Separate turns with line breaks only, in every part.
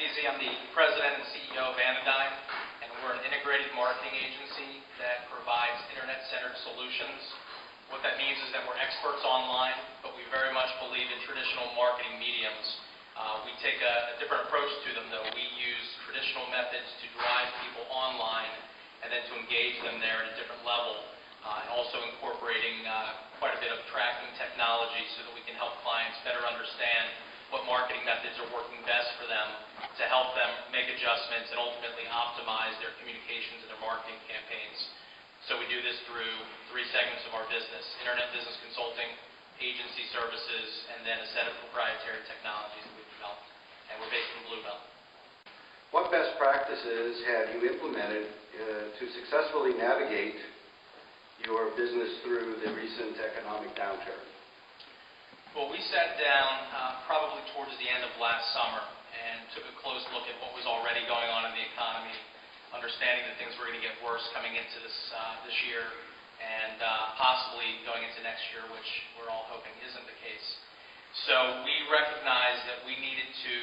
Campisi. I'm the president and CEO of Annodyne, and we're an integrated marketing agency that provides internet-centered solutions. What that means is that we're experts online, but we very much believe in traditional marketing mediums. We take a different approach to them, though. We use traditional methods to drive people online and then to engage them there at a different level, and also incorporating quite a bit of tracking technology so that we can help clients better understand what marketing methods are working best for them to help them make adjustments and ultimately optimize their communications and their marketing campaigns. So we do this through three segments of our business: internet business consulting, agency services, and then a set of proprietary technologies that we've developed. And we're based in Bluebell.
What best practices have you implemented to successfully navigate your business through the recent economic downturn?
Well, we sat down probably towards the end of last summer and took a close look at what was already going on in the economy, understanding that things were going to get worse coming into this year and possibly going into next year, which we're all hoping isn't the case. So we recognized that we needed to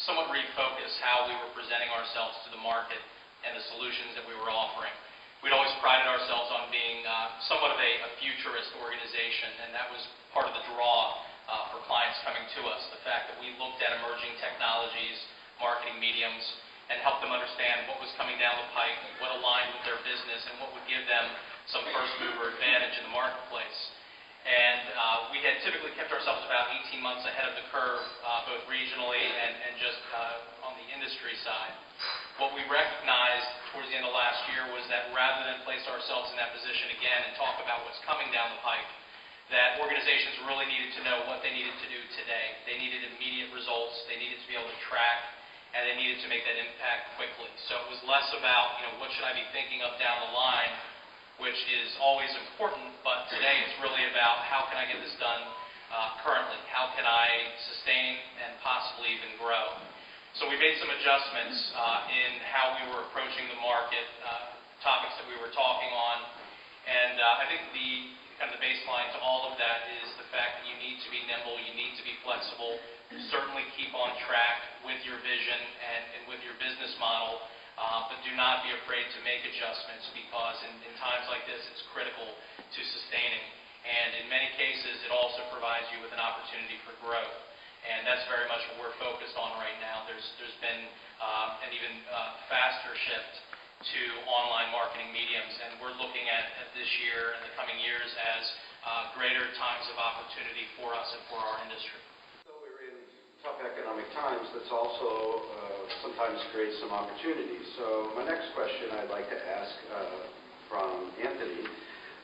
somewhat refocus how we were presenting ourselves to the market and the solutions that we were offering. We'd always prided ourselves on being somewhat of a futurist organization, and that was part of the draw for clients coming to us, the fact that we looked at emerging technologies, marketing mediums, and helped them understand what was coming down the pike, what aligned with their business, and what would give them some first-mover advantage in the marketplace. And we had typically kept ourselves about 18 months ahead of the curve, both regionally and just on the industry side. What we recognized towards the end of last year was that rather than place ourselves in that position again and talk about what's coming down the pike, that organizations really needed to know what they needed to do today. They needed immediate results, they needed to be able to track, and they needed to make that impact quickly. So it was less about, what should I be thinking of down the line, which is always important, but today it's really about how can I get this done currently? How can I sustain and possibly even grow? So we made some adjustments in how we were approaching the market, topics that we were talking on, and I think the baseline to all of that is the fact that you need to be nimble, you need to be flexible, certainly keep on track with your vision and with your business model, but do not be afraid to make adjustments, because in times like this it's critical to sustaining, and in many cases it also provides you with an opportunity for growth. And that's very much what we're focused on right now. There's been an even faster shift to online marketing mediums, and we're looking at this year and the coming years as greater times of opportunity for us and for our industry.
So we're in tough economic times. That's also sometimes creates some opportunities. So my next question I'd like to ask from Anthony: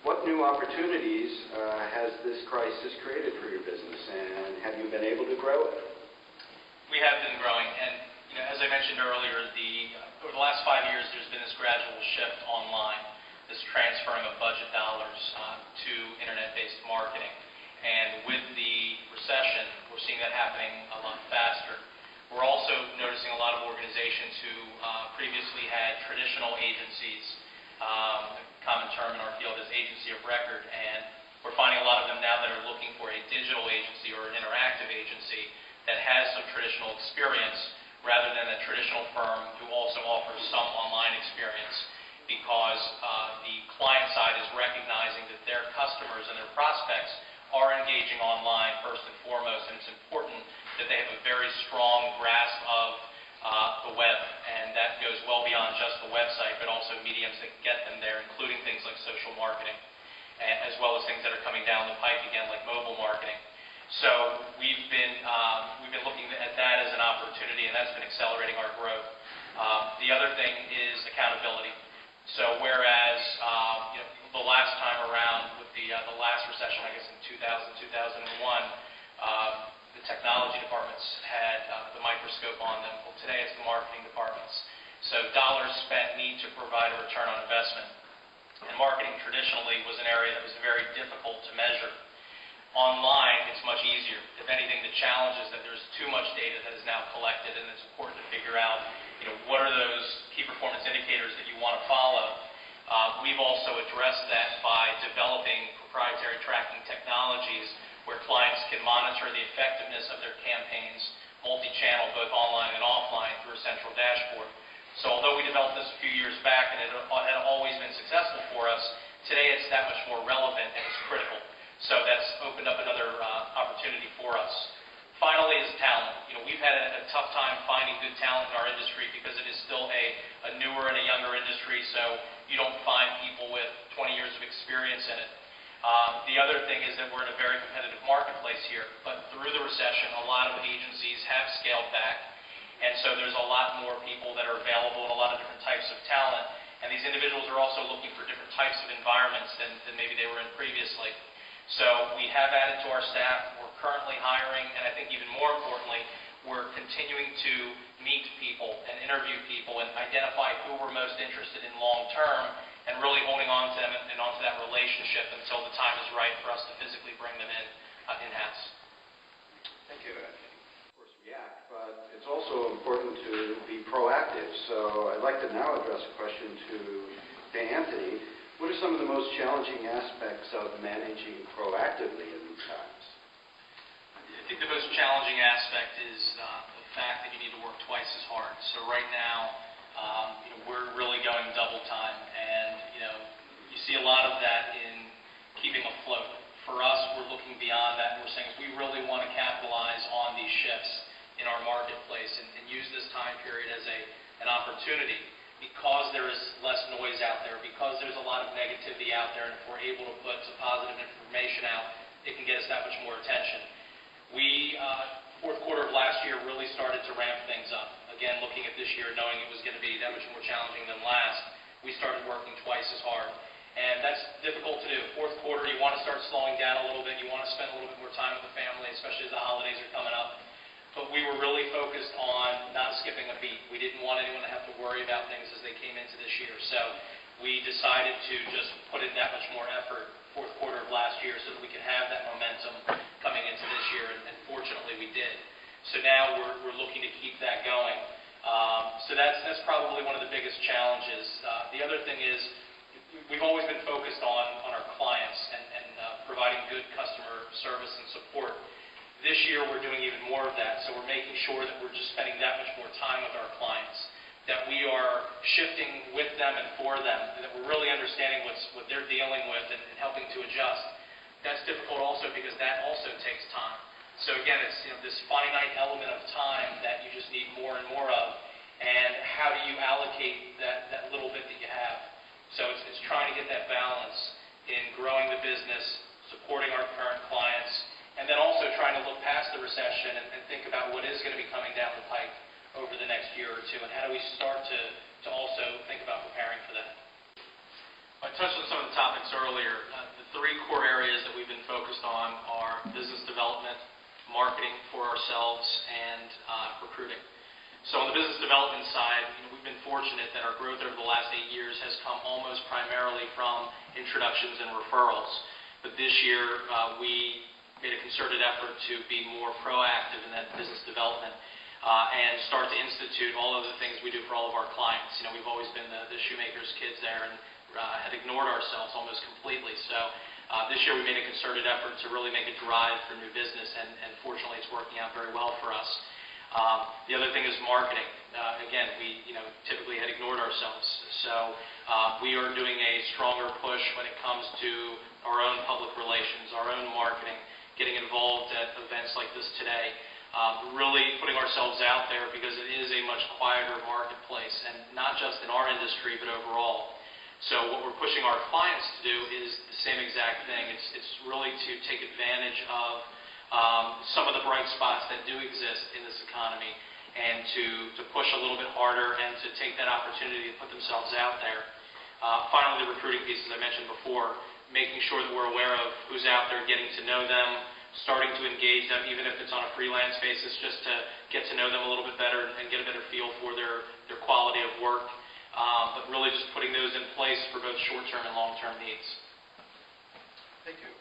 what new opportunities has this crisis created for your business, and have you been able to grow it?
We have been growing, and as I mentioned earlier, over the last 5 years there's been this gradual shift online, this transferring of budget dollars to internet-based marketing. And with the recession, we're seeing that happening a lot faster. We're also noticing a lot of organizations who previously had traditional agencies. Common term in our field is agency of record, and we're finding a lot of them now that are looking for a digital agency or an interactive agency that has some traditional experience rather than a traditional firm who also offers some online experience, because the client side is recognizing that their customers and their prospects are engaging online first and foremost, and it's important that they have a very strong grasp of the web, and that goes well beyond just the website, but also mediums that get them there, including things like social marketing, as well as things that are coming down the pike again, like mobile marketing. So we've been looking at that as an opportunity, and that's been accelerating our growth. The other thing is accountability. So whereas the last time around with the last recession, I guess in 2001, the technology departments had the microscope on them. Well, today it's the marketing departments. So dollars spent need to provide a return on investment. And marketing traditionally was an area that was very difficult to measure. Online, it's much easier. If anything, the challenge is that there's too much data that is now collected, and it's important to figure out, what are those key performance indicators that you want to follow. We've also addressed that by developing proprietary tracking technologies where clients can monitor the effectiveness of their campaigns multi-channel, both online and offline, through a So although we developed this a few years back and it had always been successful for us, today it's that much more relevant and it's critical. So that's opened up another opportunity for us. Finally is talent. We've had a tough time finding good talent in our industry because it is still a newer and a younger industry, so you don't find people with 20 years of experience in it. The other thing is that we're in a very competitive marketplace here, but through the recession, a lot of agencies have scaled back, and so there's a lot more people that are available and a lot of different types of talent, and these individuals are also looking for different types of environments than maybe they were in previously. So we have added to our staff, we're currently hiring, and I think even more importantly, we're continuing to meet people and interview people and identify who we're most interested in long term, and really holding on to them and onto that relationship until the time is right for us to physically bring them in-house.
Thank you. Of course, react, but it's also important to be proactive. So I'd like to now address a question to Anthony. What are some of the most challenging aspects of managing proactively in these times?
I think the most challenging aspect is the fact that you need to work twice as hard. So right now, we're really going double time, and you see a lot of that in keeping afloat. For us, we're looking beyond that, and we're saying we really want to capitalize on these shifts in our marketplace and use this time period as an opportunity, because there is less noise out there, because there's a lot of negativity out there, and if we're able to put some positive information out, it can get us that much more attention. We, fourth quarter of last year, really started to ramp things up. Again, looking at this year, knowing it was going to be that much more challenging than last, we started working twice as hard. And that's difficult to do. Fourth quarter, you want to start slowing down a little bit. You want to spend a little bit more time with the family, especially as the holidays are coming up. But we were really focused on not skipping a beat. We didn't want anyone to have to worry about things as they came into this year. So we decided to just put in that much more effort fourth quarter of last year so that we could have that momentum coming into this year, and fortunately we did. So now we're looking to keep that going. So that's probably one of the biggest challenges. The other thing is we've always been focused on our clients and providing good customer service and support. This year we're doing even more of that, so we're making sure that we're just spending that much more time with our clients, that we are shifting with them and for them, and that we're really understanding what they're dealing with and helping to adjust. That's difficult also because that also takes time. So again, it's this finite element of time that you just need more and more of, and how do you allocate that little bit that you have? So it's trying to get that balance in growing the business, supporting our current clients, and then also trying to look past the recession and think about what is going to be coming down the pike over the next year or two, and how do we start to also think about preparing for that. I touched on some of the topics earlier. The three core areas that we've been focused on are business development, marketing for ourselves, and recruiting. So on the business development side, we've been fortunate that our growth over the last 8 years has come almost primarily from introductions and referrals. But this year, we made a concerted effort to be more proactive in that business development and start to institute all of the things we do for all of our clients. We've always been the shoemaker's kids there and had ignored ourselves almost completely. So this year we made a concerted effort to really make a drive for new business, and fortunately it's working out very well for us. The other thing is marketing. Again, we typically had ignored ourselves. So we are doing a stronger push when it comes to our own public relations, our own marketing, getting involved at events like this today, really putting ourselves out there because it is a much quieter marketplace, and not just in our industry, but overall. So what we're pushing our clients to do is the same exact thing. It's really to take advantage of some of the bright spots that do exist in this economy, and to push a little bit harder and to take that opportunity to put themselves out there. Finally, the recruiting piece, as I mentioned before, making sure that we're aware of who's out there, getting to know them, starting to engage them, even if it's on a freelance basis, just to get to know them a little bit better and get a better feel for their quality of work. But really just putting those in place for both short-term and long-term needs.
Thank you.